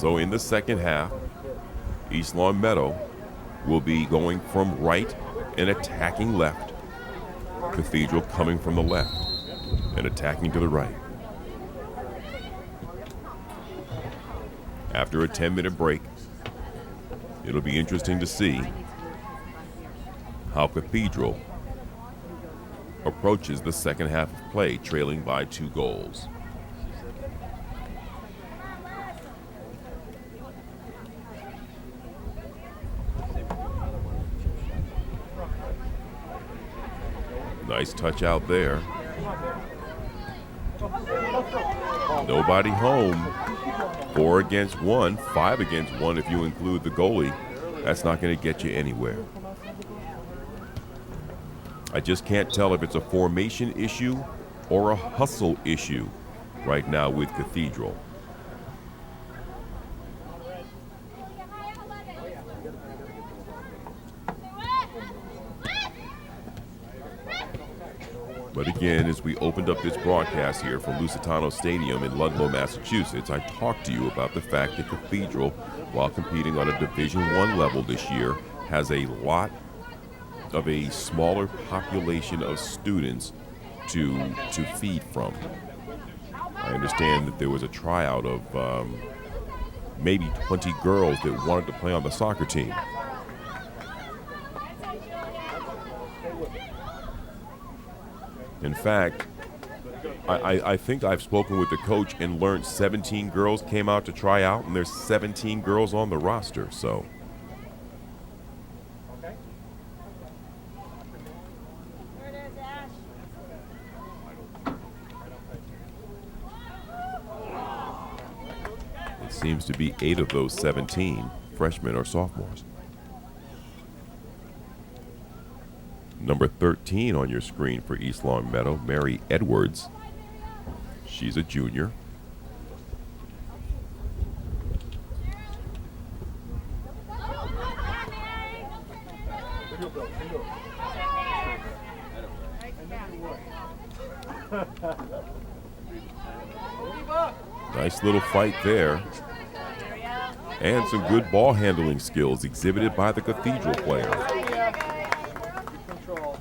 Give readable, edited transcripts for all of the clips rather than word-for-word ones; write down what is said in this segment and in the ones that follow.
So in the second half, East Longmeadow will be going from right and attacking left. Cathedral coming from the left and attacking to the right. After a 10-minute break, it'll be interesting to see how Cathedral approaches the second half of play, trailing by 2 goals. Nice touch out there. Nobody home. 4 against 1, 5 against 1 if you include the goalie. That's not going to get you anywhere. I just can't tell if it's a formation issue or a hustle issue right now with Cathedral. But again, as we opened up this broadcast here from Lusitano Stadium in Ludlow, Massachusetts, I talked to you about the fact that Cathedral, while competing on a Division I level this year, has a lot of a smaller population of students to feed from. I understand that there was a tryout of maybe 20 girls that wanted to play on the soccer team. In fact, I think I've spoken with the coach and learned 17 girls came out to try out, and there's 17 girls on the roster, so. It seems to be 8 of those 17 freshmen or sophomores. Number 13 on your screen for East Longmeadow, Mary Edwards. She's a junior. Nice little fight there. And some good ball handling skills exhibited by the Cathedral player.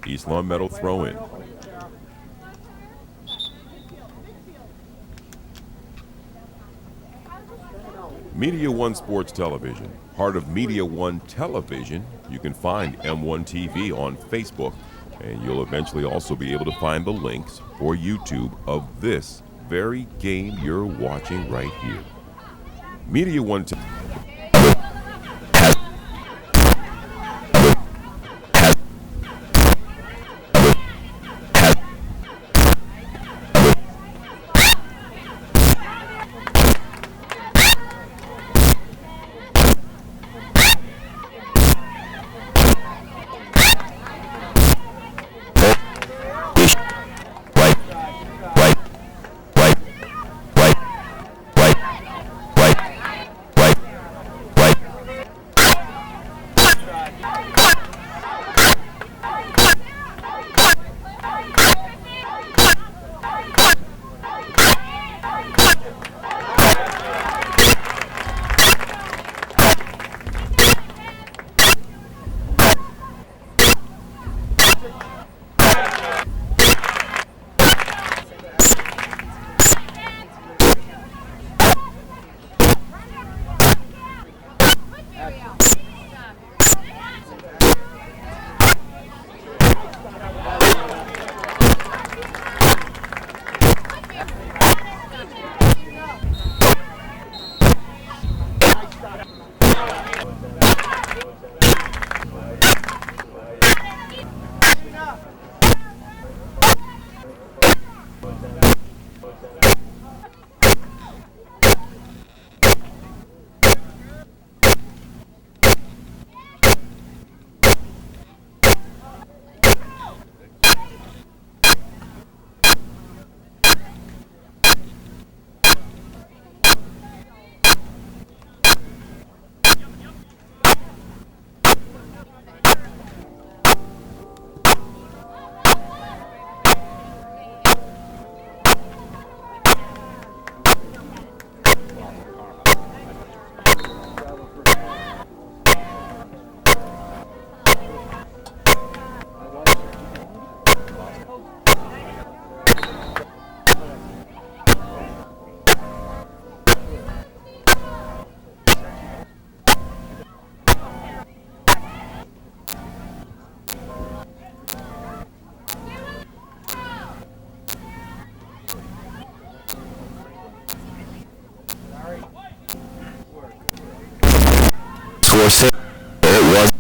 East Longmeadow throw in. Media One Sports Television, part of Media One Television. You can find M1 TV on Facebook, and you'll eventually also be able to find the links for YouTube of this very game you're watching right here. Media One Television. Score 6. It was.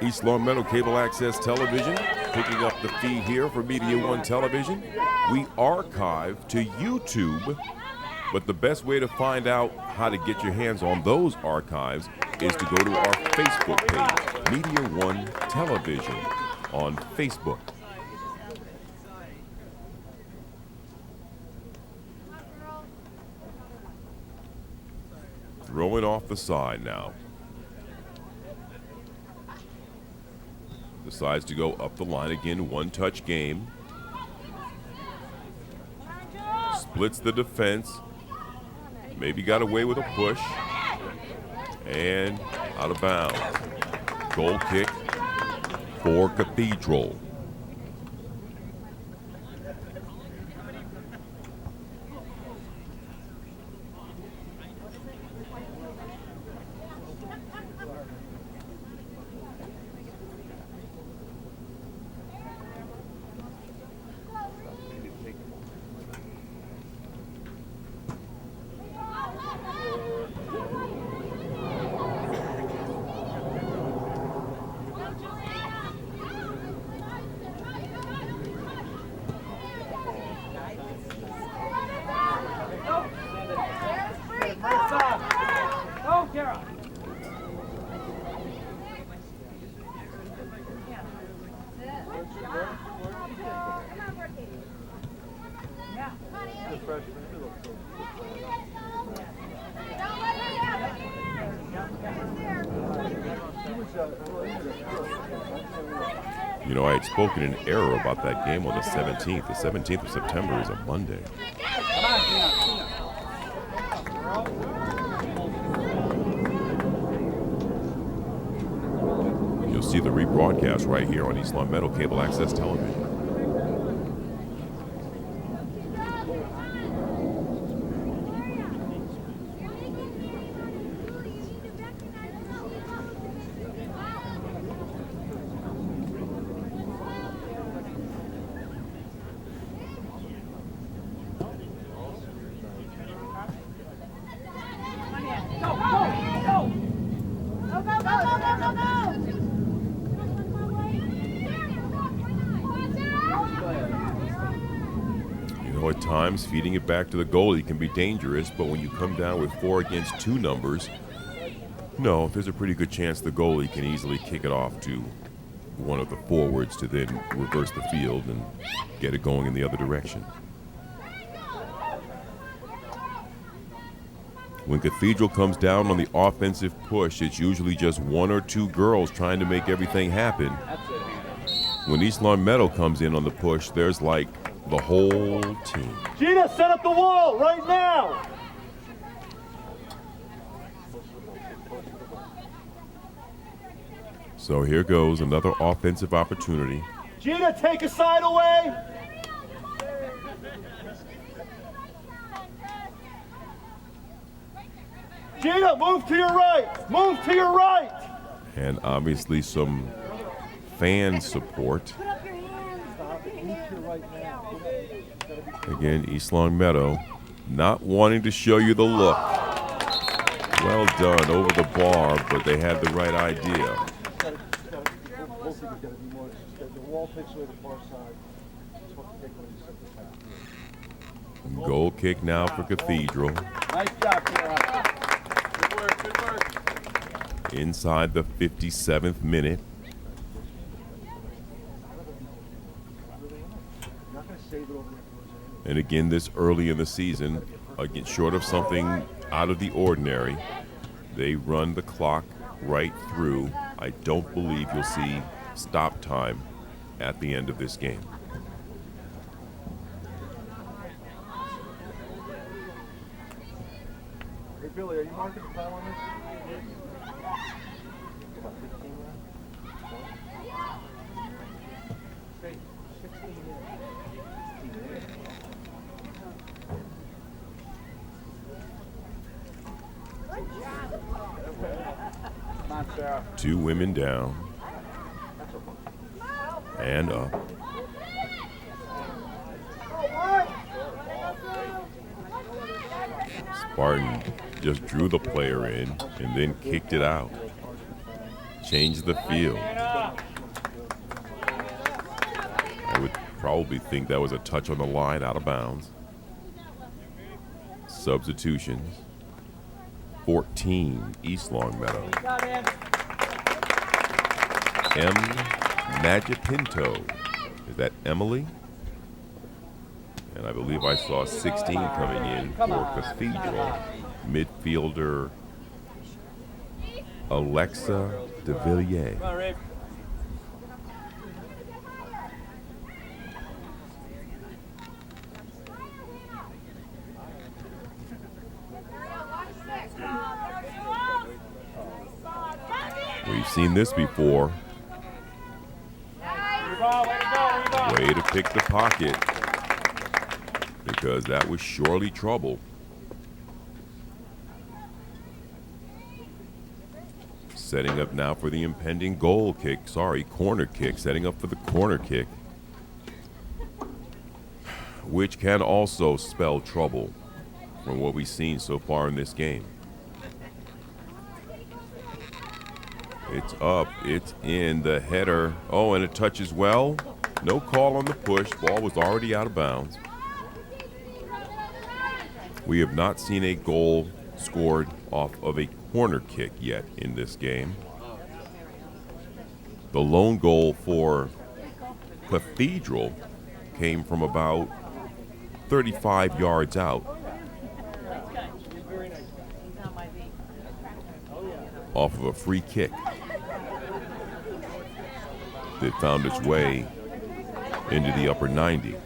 East Longmeadow Cable Access Television, picking up the feed here for Media One Television. We archive to YouTube, but the best way to find out how to get your hands on those archives is to go to our Facebook page, Media One Television on Facebook. Throwing off the side now. Decides to go up the line again, one-touch game. Splits the defense. Maybe got away with a push. And out of bounds. Goal kick for Cathedral. You know, I had spoken in error about that game on the 17th. The 17th of September is a Monday. You'll see the rebroadcast right here on East Longmeadow Cable Access Television. At times, feeding it back to the goalie can be dangerous, but when you come down with 4 against 2 numbers, no, there's a pretty good chance the goalie can easily kick it off to one of the forwards to then reverse the field and get it going in the other direction. When Cathedral comes down on the offensive push, it's usually just 1 or 2 girls trying to make everything happen. When East Longmeadow comes in on the push, there's like the whole team. Gina, set up the wall right now! So here goes another offensive opportunity. Gina, take a side away! Gina, move to your right! Move to your right! And obviously some fan support. Again, East Longmeadow not wanting to show you the look. Well done over the bar, but they had the right idea. Goal kick now for Cathedral. Nice job, Kara. Good work, good work. Inside the 57th minute. And again, this early in the season, again, short of something out of the ordinary, they run the clock right through. I don't believe you'll see stop time at the end of this game. Hey, Billy, are you marking the time on this? About 15 minutes? 16 minutes. 16 minutes. 2 women down and up. Spartan just drew the player in and then kicked it out. change the field. I would probably think that was a touch on the line, out of bounds. Substitutions. 14, East Longmeadow. M. Magipinto. Is that Emily? And I believe I saw 16 coming in for Cathedral. Midfielder Alexa de Villiers. We've seen this before. Way to pick the pocket, because that was surely trouble. Setting up now for the impending corner kick, setting up for the corner kick, which can also spell trouble from what we've seen so far in this game. It's up, it's in, the header. Oh, and it touches well. No call on the push. Ball was already out of bounds. We have not seen a goal scored off of a corner kick yet in this game. The lone goal for Cathedral came from about 35 yards out, off of a free kick that found its way into the upper 90.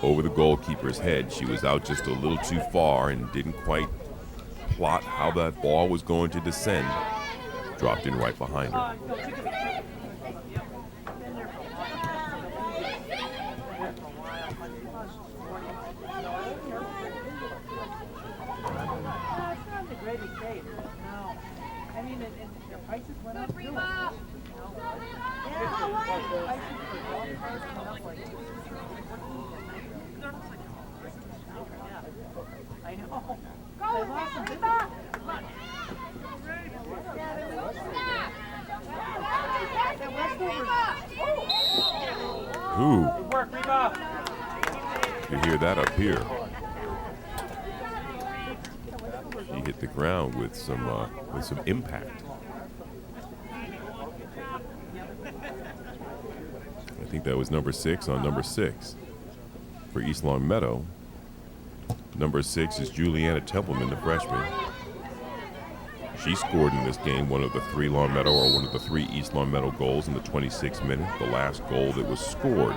Over the goalkeeper's head. She was out just a little too far and didn't quite plot how that ball was going to descend. Dropped in right behind her. Ooh. You hear that up here. She hit the ground with some impact. I think that was number 6 on number 6 for East Longmeadow. Number 6 is Juliana Templeman, the freshman. She scored in this game one of the 3 East Longmeadow goals in the 26th minute. The last goal that was scored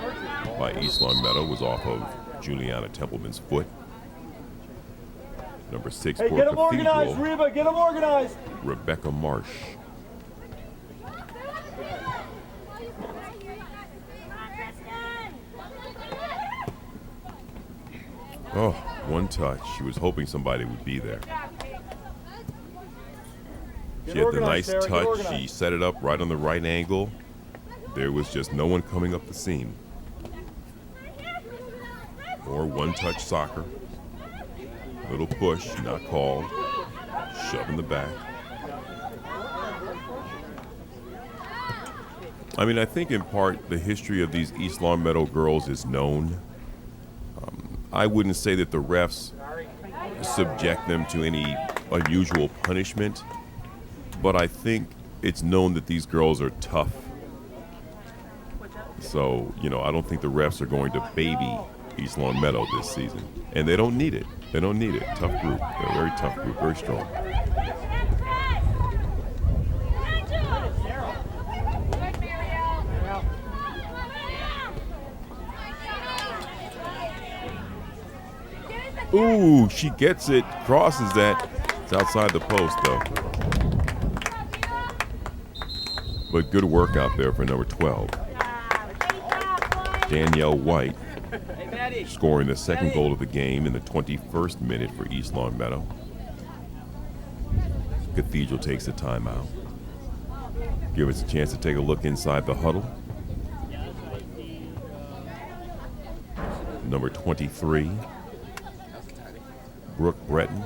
by East Longmeadow was off of Juliana Templeman's foot. Number 6 for get them Cathedral, organized, Reba, get them organized. Rebecca Marsh. Oh, one touch. She was hoping somebody would be there. She had the nice touch. She set it up right on the right angle. There was just no one coming up the seam. Or one-touch soccer. Little push, not called. Shove in the back. I mean, I think in part the history of these East Longmeadow girls is known. I wouldn't say that the refs subject them to any unusual punishment, but I think it's known that these girls are tough. So, I don't think the refs are going to baby East Longmeadow this season. And they don't need it. They don't need it. Tough group. They're a very tough group, very strong. Ooh, she gets it, crosses that. It's outside the post, though. But good work out there for number 12. Danielle White scoring the second goal of the game in the 21st minute for East Longmeadow. Cathedral takes a timeout. Give us a chance to take a look inside the huddle. Number 23. Brooke Breton.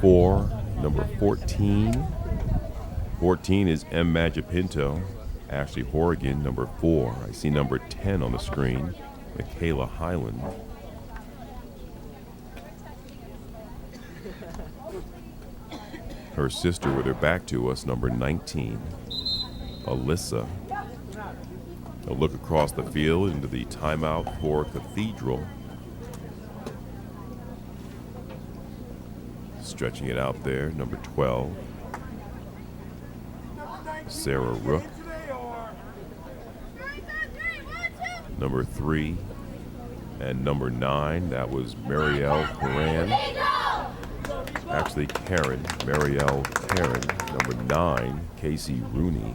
4, number 14. 14 is M. Magipinto. Ashley Horrigan, number 4. I see number 10 on the screen, Michaela Highland. Her sister with her back to us, number 19, Alyssa. A look across the field into the timeout for Cathedral. Stretching it out there, number 12, Sarah Rook. Number 3 and number 9, that was Marielle Karan. Actually, Marielle Karen. Number 9, Casey Rooney.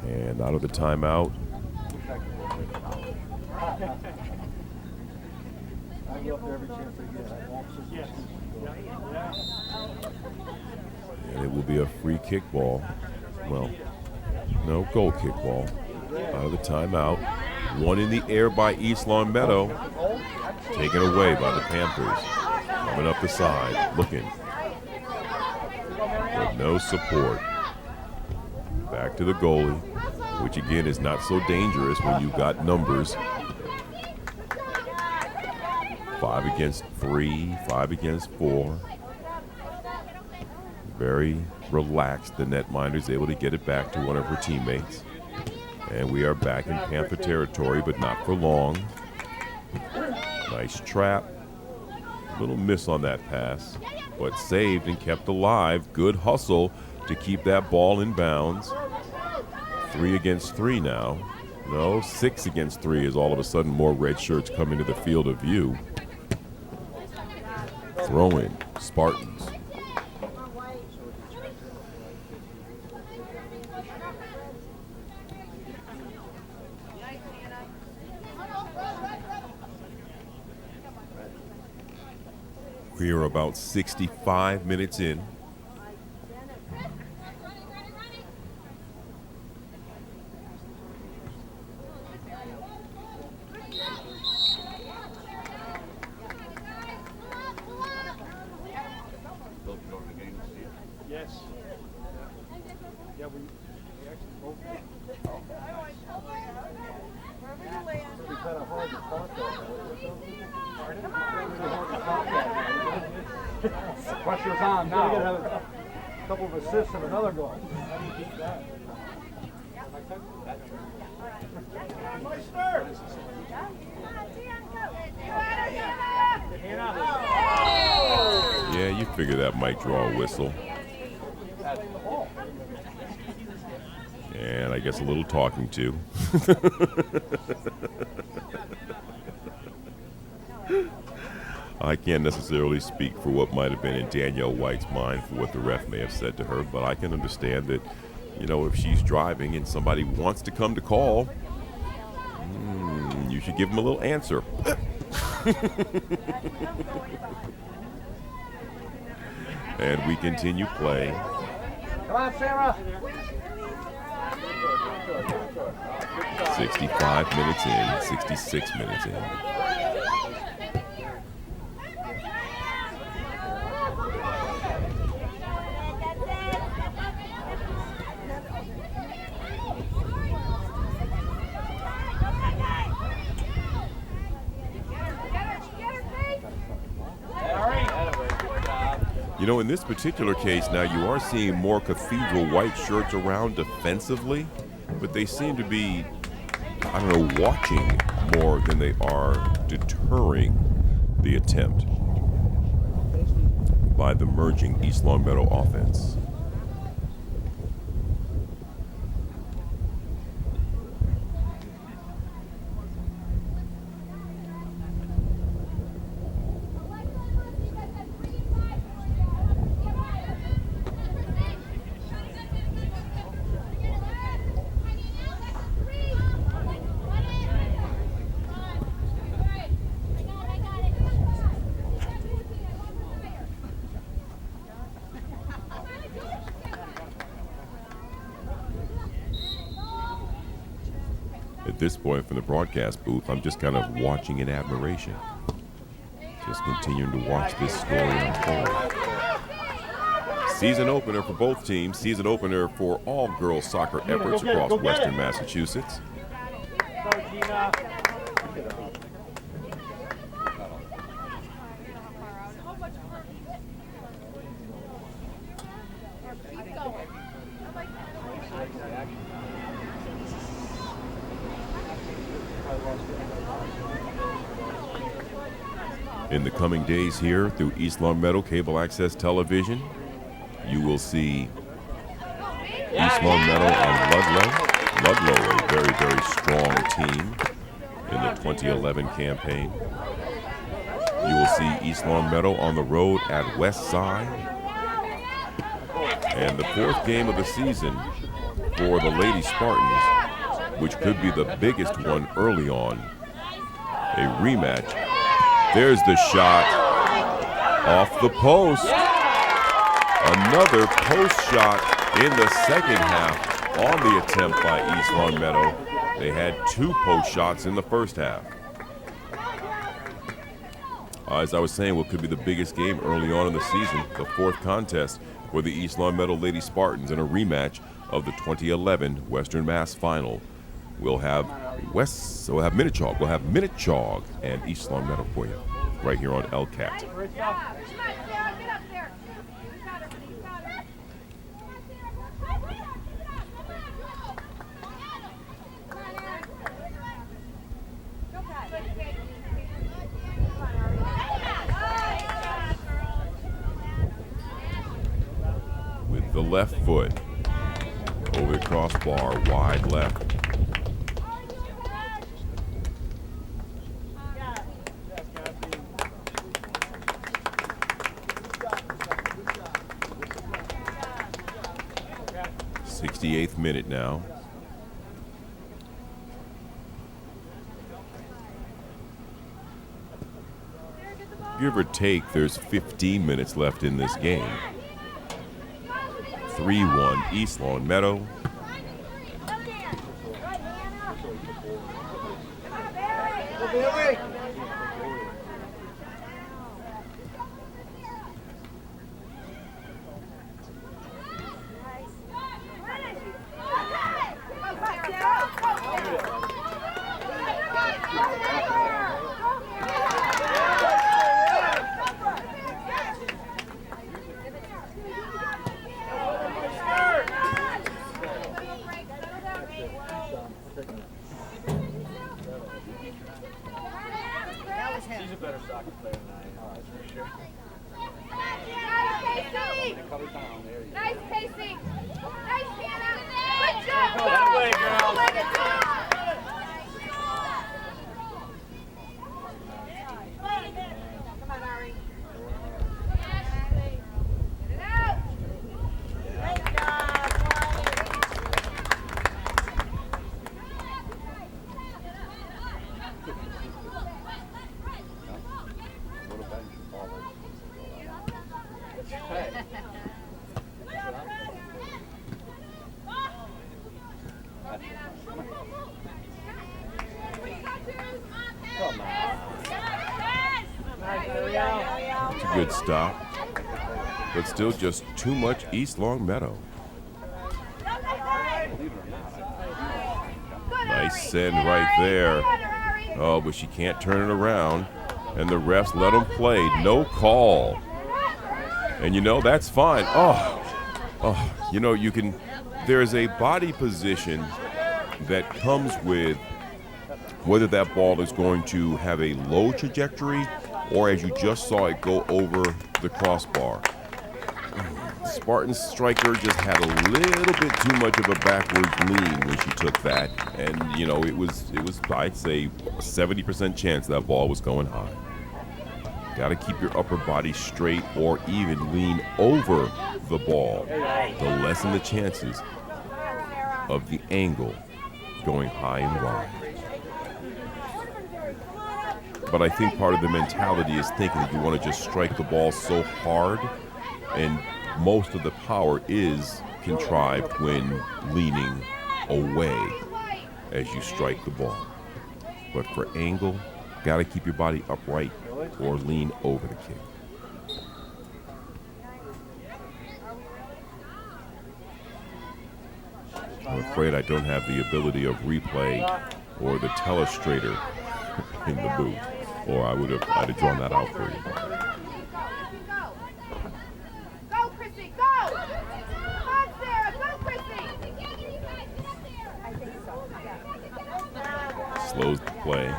And out of the timeout, and it will be a free kick ball. Well, no, goal kick ball. Out of the timeout. One in the air by East Longmeadow. Taken away by the Panthers. Coming up the side, looking. But no support. Back to the goalie, which again is not so dangerous when you've got numbers. 5 against 3, 5 against 4. Very relaxed. The netminder is able to get it back to one of her teammates. And we are back in Panther territory, but not for long. Nice trap. Little miss on that pass, but saved and kept alive. Good hustle to keep that ball in bounds. 3 against 3 now. No, 6 against 3 as all of a sudden more red shirts come into the field of view. Throw in, Spartans. We are about 65 minutes in. Yes. Yeah, we actually both. It's kind of hard to talk that. Pressure's on now. You're going to have a couple of assists and another goal. Yeah, you figure that might draw a whistle. And I guess a little talking to. I can't necessarily speak for what might have been in Danielle White's mind for what the ref may have said to her, but I can understand that, you know, if she's driving and somebody wants to come to call, you should give them a little answer. And we continue play. Come on, Sarah. 65 minutes in, 66 minutes in. You know, in this particular case now, you are seeing more Cathedral white shirts around defensively, but they seem to be, I don't know, watching more than they are deterring the attempt by the merging East Longmeadow offense. At this point from the broadcast booth, I'm just kind of watching in admiration. Just continuing to watch this story unfold. Season opener for both teams. Season opener for all girls soccer efforts across Western Massachusetts. In the coming days here through East Longmeadow Cable Access Television, you will see East Longmeadow and Ludlow. Ludlow, a very, very strong team in the 2011 campaign. You will see East Longmeadow on the road at West Side. And the fourth game of the season for the Lady Spartans, which could be the biggest one early on, a rematch. There's the shot off the post. Another post shot in the second half on the attempt by East Longmeadow. They had 2 post shots in the first half. As I was saying, what could be the biggest game early on in the season, the fourth contest for the East Longmeadow Lady Spartans in a rematch of the 2011 Western Mass Final. We'll have Minnechaug. We'll have Minnechaug and East Longmeadow for you right here on ELHS. With the left foot over the crossbar, wide left. '68th minute now. Give or take, there's 15 minutes left in this game. 3-1 East Longmeadow. She's a better soccer player than I am, that's for sure. Nice pacing. Nice Hannah. Good job. That way, girls. Come on, Ari. Get it out. Great job. It's a good stop, but still just too much East Longmeadow. Nice send right there. Oh, but she can't turn it around, and the refs let them play. No call. And you know, that's fine. You know, you can, there's a body position that comes with whether that ball is going to have a low trajectory or, as you just saw, it go over the crossbar. Spartan striker just had a little bit too much of a backwards lean when she took that, and you know, it was I'd say a 70% chance that ball was going high. Got to keep your upper body straight or even lean over the ball to lessen the chances of the angle going high and wide. But I think part of the mentality is thinking that you want to just strike the ball so hard, and most of the power is contrived when leaning away. as you strike the ball. But for angle, got to keep your body upright or lean over the kick. I'm afraid I don't have the ability of replay or the telestrator in the booth, or I'd have drawn that out for you. Go, Chrissy, go! Come on, Sarah, go, Chrissy! Slows the play.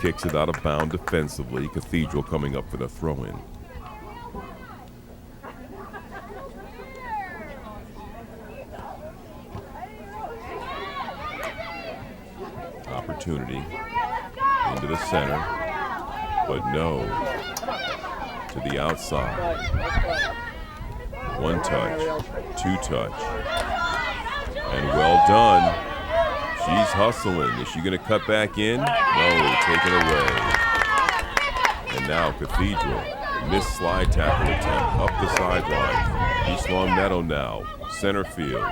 Kicks it out of bounds defensively. Cathedral coming up for the throw-in. Opportunity into the center, but no, to the outside. One touch, two touch, and well done. She's hustling. Is she going to cut back in? No, taken away. And now Cathedral, missed slide tackle attempt up the sideline. East Longmeadow now, center field.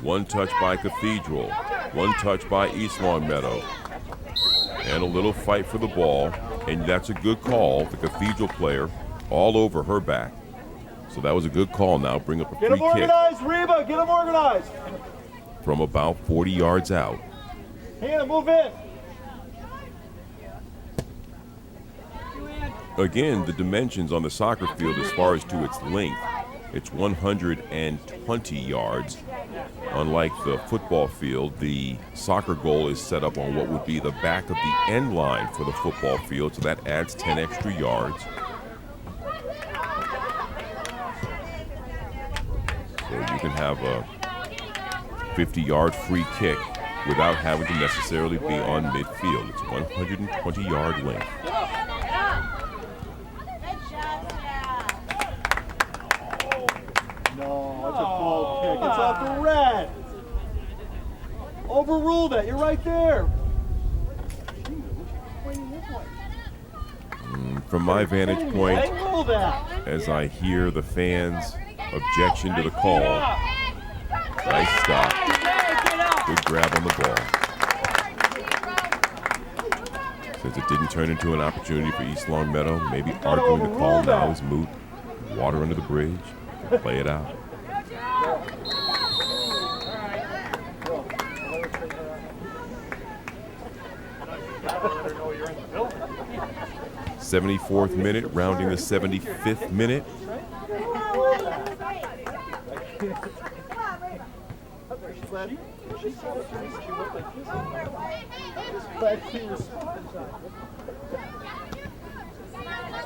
One touch by Cathedral. One touch by East Longmeadow. And a little fight for the ball. And that's a good call. The Cathedral player all over her back. So that was a good call now. Bring up a free kick. Get them organized, Reba. Get them organized. From about 40 yards out. Hannah, move in. Again, the dimensions on the soccer field as far as to its length, it's 120 yards. Unlike the football field, the soccer goal is set up on what would be the back of the end line for the football field, so that adds 10 extra yards. So you can have a 50-yard free kick without having to necessarily be on midfield. It's 120-yard length. No, it's a ball kick. It's off the red. Overrule that. You're right there. From my vantage point, Overrule that. as I hear the fans' objection to the call, nice stop. Good grab on the ball. Since it didn't turn into an opportunity for East Longmeadow, maybe arguing the call now is moot. Water under the bridge. Play it out. '74th minute, rounding the 75th minute.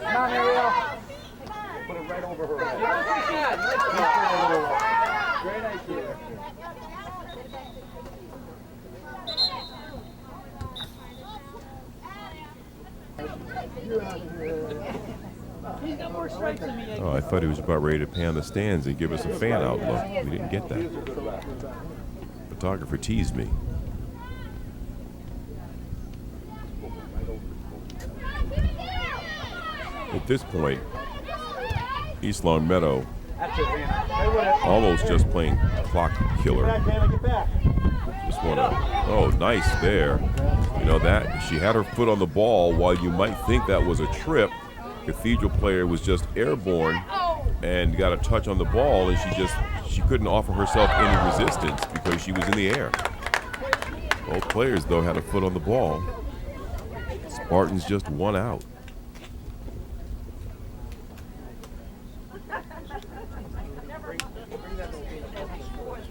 Come on, Ariel. Put it right over her head. Great idea. Oh, I thought he was about ready to pan the stands and give us a fan out look. We didn't get that. Photographer teased me. At this point, East Longmeadow almost just playing clock killer. Just want to, oh, nice there. You know that, she had her foot on the ball. While you might think that was a trip, Cathedral player was just airborne and got a touch on the ball, and she couldn't offer herself any resistance because she was in the air. Both players, though, had a foot on the ball. Spartans just one out.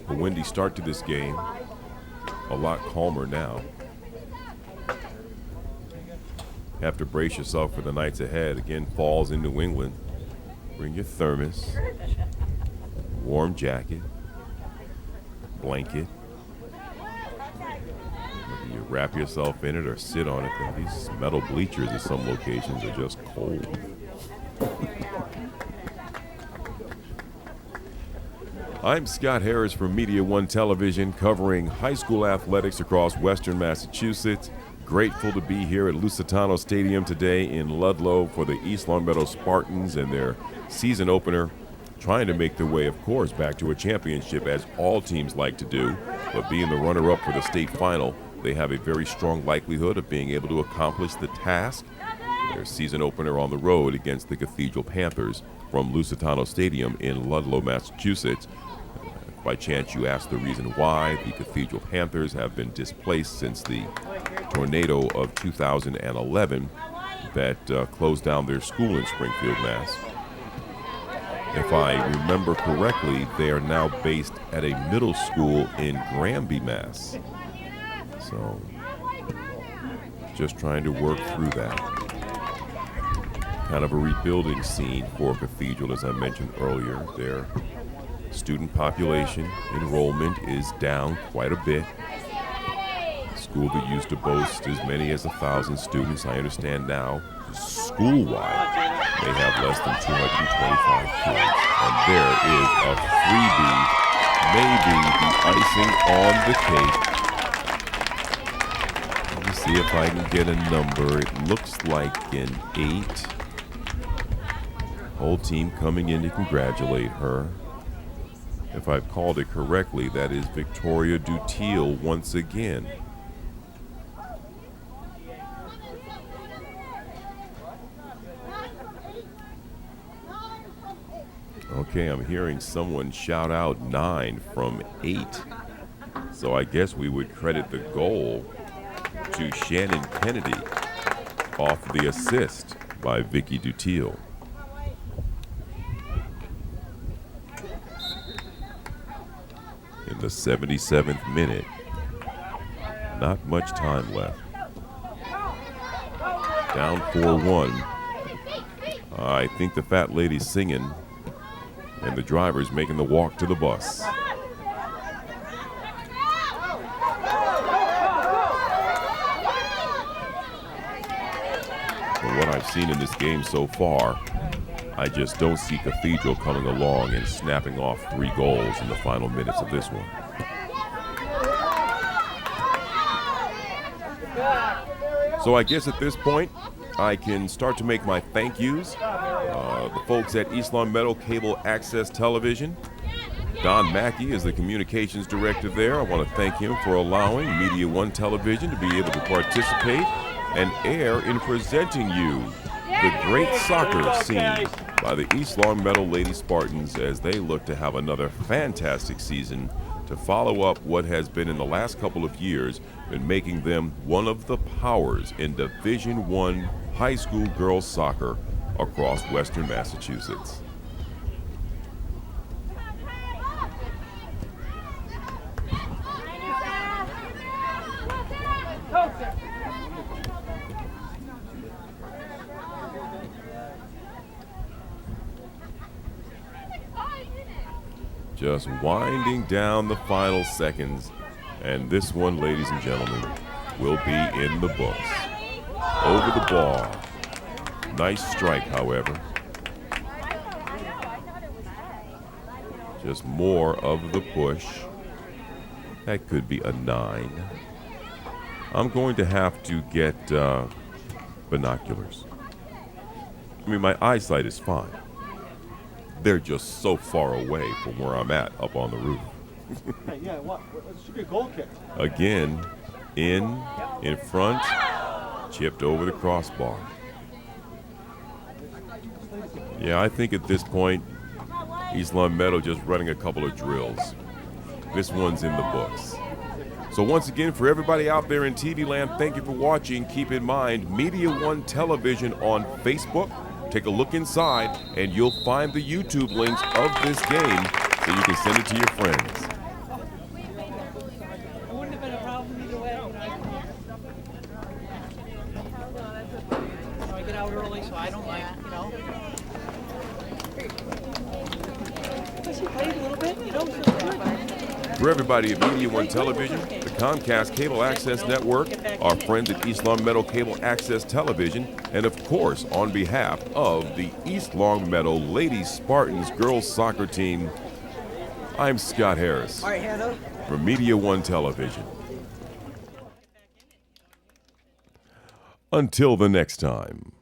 A windy start to this game. A lot calmer now. Have to brace yourself for the nights ahead. Again, falls in New England. Bring your thermos, warm jacket, blanket. Whether you wrap yourself in it or sit on it. These metal bleachers at some locations are just cold. I'm Scott Harris from Media One Television, covering high school athletics across Western Massachusetts. Grateful to be here at Lusitano Stadium today in Ludlow for the East Longmeadow Spartans and their season opener trying to make their way, of course, back to a championship, as all teams like to do. But being the runner-up for the state final, they have a very strong likelihood of being able to accomplish the task. Their season opener on the road against the Cathedral Panthers from Lusitano Stadium in Ludlow, Massachusetts. If by chance you ask the reason why, the Cathedral Panthers have been displaced since the tornado of 2011 that closed down their school in Springfield, Mass. If I remember correctly, they are now based at a middle school in Granby, Mass. So, just trying to work through that. Kind of a rebuilding scene for Cathedral, as I mentioned earlier. Their student population enrollment is down quite a bit. School that used to boast as many as 1,000 students, I understand now, school-wide, they have less than 225 kids. And there is a freebie, maybe the icing on the cake. Let me see if I can get a number. It looks like an 8. Whole team coming in to congratulate her. If I've called it correctly, that is Victoria Dutiel once again. Okay, I'm hearing someone shout out 9 from 8. So I guess we would credit the goal to Shannon Kennedy off the assist by Vicky Dutiel. In the 77th minute, not much time left. Down 4-1. I think the fat lady's singing, and the driver's making the walk to the bus. From what I've seen in this game so far, I just don't see Cathedral coming along and snapping off 3 goals in the final minutes of this one. So I guess at this point, I can start to make my thank yous. The folks at East Longmeadow Cable Access Television. Don Mackey is the communications director there. I want to thank him for allowing Media One Television to be able to participate and air in presenting you the great soccer scene by the East Longmeadow Lady Spartans as they look to have another fantastic season to follow up what has been in the last couple of years been making them one of the powers in Division I high school girls soccer across Western Massachusetts. Just winding down the final seconds, and this one, ladies and gentlemen, will be in the books. Over the bar. Nice strike, however. Just more of the push. That could be a 9. I'm going to have to get binoculars. I mean, my eyesight is fine. They're just so far away from where I'm at up on the roof. Yeah, what? It should be a goal kick. Again, in front, chipped over the crossbar. Yeah, I think at this point, East Longmeadow just running a couple of drills. This one's in the books. So once again, for everybody out there in TV land, thank you for watching. Keep in mind, Media One Television on Facebook. Take a look inside, and you'll find the YouTube links of this game so you can send it to your friends. It wouldn't have been a problem either way. I get out early, so I don't like, Because you played a little bit, you don't feel good. For everybody at Media One Television, the Comcast Cable Access Network, our friends at East Longmeadow Cable Access Television, and of course, on behalf of the East Longmeadow Lady Spartans girls soccer team, I'm Scott Harris for Media One Television. Until the next time.